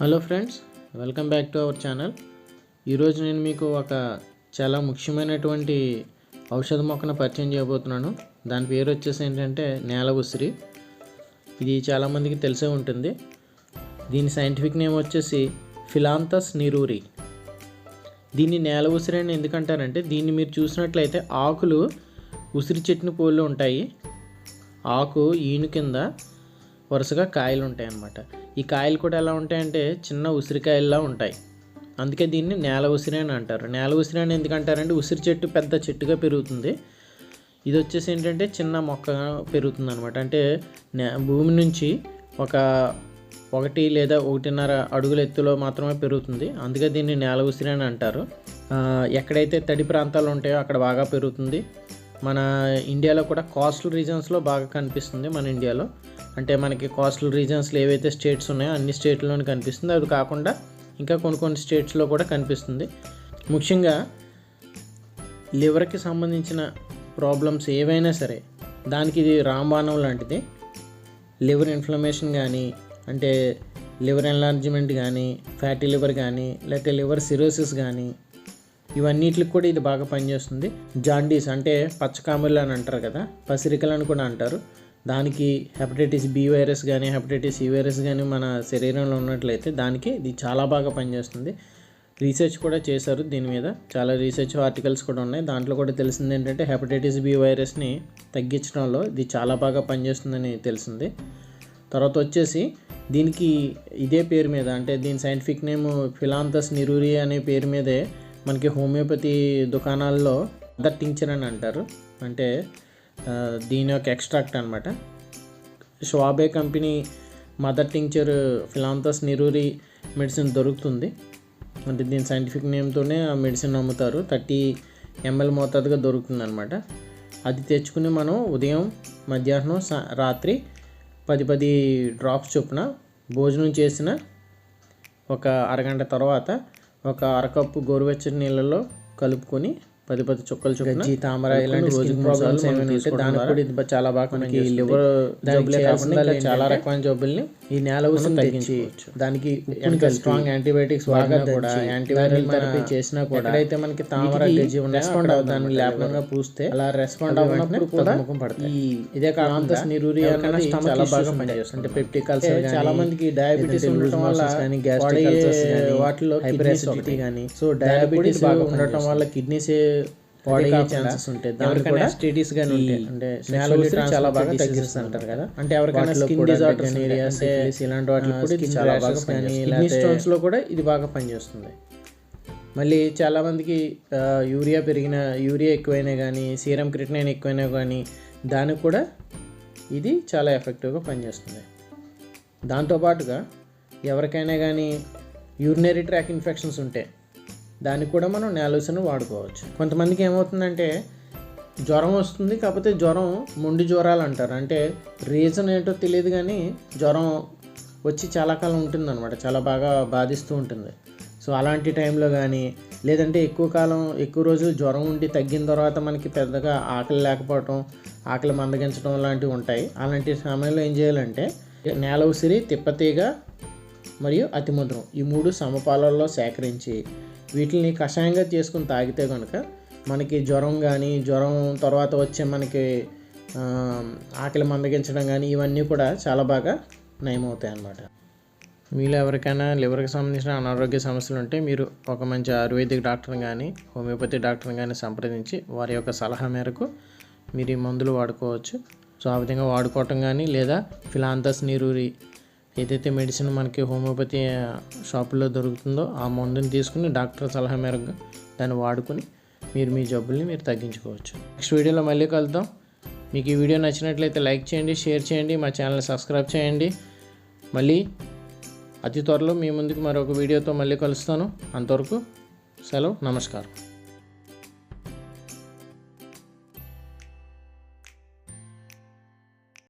Hello friends, welcome back to our channel. ఈరోజు నేను మీకు ఒక చాలా ముఖ్యమైనటువంటి ఔషధ మొక్కను పరిచయం చేయబోతున్నాను. దాని పేరు వచ్చేసి ఏంటంటే నేల ఉసిరి. ఇది చాలామందికి తెలిసే ఉంటుంది. దీని సైంటిఫిక్ నేమ్ వచ్చేసి ఫిలాంతస్ నిరూరి. దీన్ని నేల ఉసిరి అని ఎందుకంటారంటే, దీన్ని మీరు చూసినట్లయితే ఆకులు ఉసిరి చెట్టుని పోలి ఉంటాయి. ఆకు ఈను కింద వరుసగా కాయలు ఉంటాయి అన్నమాట. ఈ కాయలు కూడా ఎలా ఉంటాయంటే చిన్న ఉసిరికాయల్లా ఉంటాయి. అందుకే దీన్ని నేల ఉసిరి అని అంటారు. నేల ఉసిరి అని ఎందుకంటారంటే, ఉసిరి చెట్టు పెద్ద చెట్టుగా పెరుగుతుంది. ఇది వచ్చేసి ఏంటంటే చిన్న మొక్కగా పెరుగుతుంది అనమాట. అంటే భూమి నుంచి ఒకటి లేదా 1.5 అడుగుల ఎత్తులో మాత్రమే పెరుగుతుంది. అందుకే దీన్ని నేల ఉసిరి అని అంటారు. ఎక్కడైతే తడి ప్రాంతాలు ఉంటాయో అక్కడ బాగా పెరుగుతుంది. మన ఇండియాలో కూడా కోస్టల్ రీజన్స్లో బాగా కనిపిస్తుంది. మన ఇండియాలో అంటే మనకి కోస్టల్ రీజన్స్లో ఏవైతే స్టేట్స్ ఉన్నాయో అన్ని స్టేట్లోనే కనిపిస్తుంది. అది కాకుండా ఇంకా కొన్ని స్టేట్స్లో కూడా కనిపిస్తుంది. ముఖ్యంగా లివర్కి సంబంధించిన ప్రాబ్లమ్స్ ఏవైనా సరే దానికి ఇది రాంబాణం లాంటిది. లివర్ ఇన్ఫ్లమేషన్ కానీ, అంటే లివర్ ఎన్లార్జ్మెంట్ కానీ, ఫ్యాటీ లివర్ కానీ, లేకపోతే లివర్ సిరోసిస్ కానీ, ఇవన్నిటికి కూడా ఇది బాగా పనిచేస్తుంది. జాండీస్ అంటే పచ్చకామెర్లు అని అంటారు కదా, పసిరికలు అని కూడా అంటారు. దానికి హెపటైటిస్ బి వైరస్ కానీ, హెపటైటిస్ ఈ వైరస్ కానీ మన శరీరంలో ఉన్నట్లయితే దానికి ఇది చాలా బాగా పనిచేస్తుంది. రీసెర్చ్ కూడా చేశారు దీని మీద. చాలా రీసెర్చ్ ఆర్టికల్స్ కూడా ఉన్నాయి. దాంట్లో కూడా తెలిసింది ఏంటంటే హెపటైటిస్ బి వైరస్ని తగ్గించడంలో ఇది చాలా బాగా పనిచేస్తుందని తెలిసింది. తర్వాత వచ్చేసి దీనికి ఇదే పేరు మీద, అంటే దీని సైంటిఫిక్ నేమ్ ఫిలాంతస్ నిరూరి అనే పేరు మీదే మనకి హోమియోపతి దుకాణాల్లో మదర్ టింక్చర్ అని అంటారు. అంటే దీని యొక్క ఎక్స్ట్రాక్ట్ అనమాట. షవాబే కంపెనీ మదర్ టింక్చర్ ఫిలాంతస్ నిరూరి మెడిసిన్ దొరుకుతుంది. అంటే దీని సైంటిఫిక్ నేమ్తోనే ఆ మెడిసిన్ అమ్ముతారు. 30 ml మోతాదుగా దొరుకుతుంది అనమాట. అది తెచ్చుకుని మనం ఉదయం, మధ్యాహ్నం, రాత్రి 10 డ్రాప్స్ చొప్పున భోజనం చేసిన ఒక అరగంట తర్వాత ఒక అరకప్పు గోరువెచ్చని నీళ్ళలో కలుపుకొని 10 చుక్కలు చొప్పున తామర ఇలాంటి రోజుకి ప్రాబ్లమ్స్ ఏమైనా ఉంటే దానికి కూడా ఇది చాలా బాగా మనకి లివర్ జబ్బులే కాకుండా చాలా రకమైన జబ్బుల్ని ఈ నేల ఉసిరి తగ్గించుకోవచ్చు. దానికి స్ట్రాంగ్ యాంటీబయాటిక్స్ బాగా కూడా యాంటీవైరల్ థెరపీ చేసినా కూడా ఎక్కడైతే మనకి తామర గజ్జి రెస్పాండ్ అవుతాను లేపనంగా పూస్తే అలా రెస్పాండ్ అవ్వనప్పుడు కూడా ముఖం పడతాయి. ఇదే ఫిలాంతస్ నిరూరి అనేది చాలా బాగా పనిచేస్తుంది. అంటే పెప్టిక్ అల్సర్ చాలా మందికి డయాబెటీస్ ఉండటం వల్ల కానీ, గ్యాస్ట్రిక్ అల్సర్స్ కానీ, వాటిలో హైపర్ అసిడిటీ కానీ, సో డయాబెటీస్ బాగా ఉండటం వల్ల కిడ్నీస్ పాడయ్యే ఛాన్సెస్ ఉంటాయి. ఎవరికైనా ఎస్టిటీస్ కానీ ఉంటాయి, అంటే నేల ఉసిరి చాలా బాగా తగ్గిస్తుంది అంటారు కదా. అంటే ఎవరికైనా స్కిన్ డిజార్డర్స్ ఇలాంటి వాటికి కూడా ఇది చాలా బాగా పనిచేస్తుంది. కిడ్నీ స్టోన్స్లో కూడా ఇది బాగా పనిచేస్తుంది. మళ్ళీ చాలామందికి యూరియా ఎక్కువైనా కానీ, సీరం క్రిటినైన్ ఎక్కువైనా కానీ దానికి కూడా ఇది చాలా ఎఫెక్టివ్గా పనిచేస్తుంది. దాంతోపాటుగా ఎవరికైనా కానీ యూరినరీ ట్రాక్ ఇన్ఫెక్షన్స్ ఉంటే దానికి కూడా మనం నేల ఉసిరిని వాడుకోవచ్చు. కొంతమందికి ఏమవుతుందంటే జ్వరం వస్తుంది, కాకపోతే జ్వరం మొండి జ్వరాలు అంటారు. అంటే రీజన్ ఏంటో తెలియదు కానీ జ్వరం వచ్చి చాలా కాలం ఉంటుంది అనమాట, చాలా బాగా బాధిస్తూ ఉంటుంది. సో అలాంటి టైంలో కానీ, లేదంటే ఎక్కువ రోజులు జ్వరం ఉండి తగ్గిన తర్వాత మనకి పెద్దగా ఆకలి లేకపోవటం, ఆకలి మందగించడం లాంటివి ఉంటాయి. అలాంటి సమయంలో ఏం చేయాలంటే నేల ఉసిరి, తిప్పతీగ మరియు అతిముద్రం ఈ 3 సమపాలల్లో సేకరించి వీటిని కషాయంగా చేసుకుని తాగితే కనుక మనకి జ్వరం కానీ, జ్వరం తర్వాత వచ్చే మనకి ఆకలి మందగించడం కానీ ఇవన్నీ కూడా చాలా బాగా నయమవుతాయి అన్నమాట. మీలో ఎవరికైనా లివర్కి సంబంధించిన అనారోగ్య సమస్యలు ఉంటే మీరు ఒక మంచి ఆయుర్వేదిక్ డాక్టర్ని కానీ, హోమియోపతి డాక్టర్ని కానీ సంప్రదించి వారి యొక్క సలహా మేరకు మీరు ఈ మందులు వాడుకోవచ్చు. సో ఆ విధంగా వాడుకోవటం కానీ, లేదా ఫిలాంతస్ నిరూరి ఏదైతే మెడిసిన్ మనకి హోమియోపతి షాపుల్లో దొరుకుతుందో ఆ మందుని తీసుకుని డాక్టర్ సలహా మేరకు దాన్ని వాడుకొని మీరు మీ జబ్బుల్ని మీరు తగ్గించుకోవచ్చు. నెక్స్ట్ వీడియోలో మళ్ళీ కలుద్దాం. మీకు ఈ వీడియో నచ్చినట్లయితే లైక్ చేయండి, షేర్ చేయండి, మా ఛానల్ సబ్స్క్రైబ్ చేయండి. మళ్ళీ అతి త్వరలో మీ ముందుకు మరొక వీడియోతో మళ్ళీ కలుస్తాను. అంతవరకు సెలవు, నమస్కారం.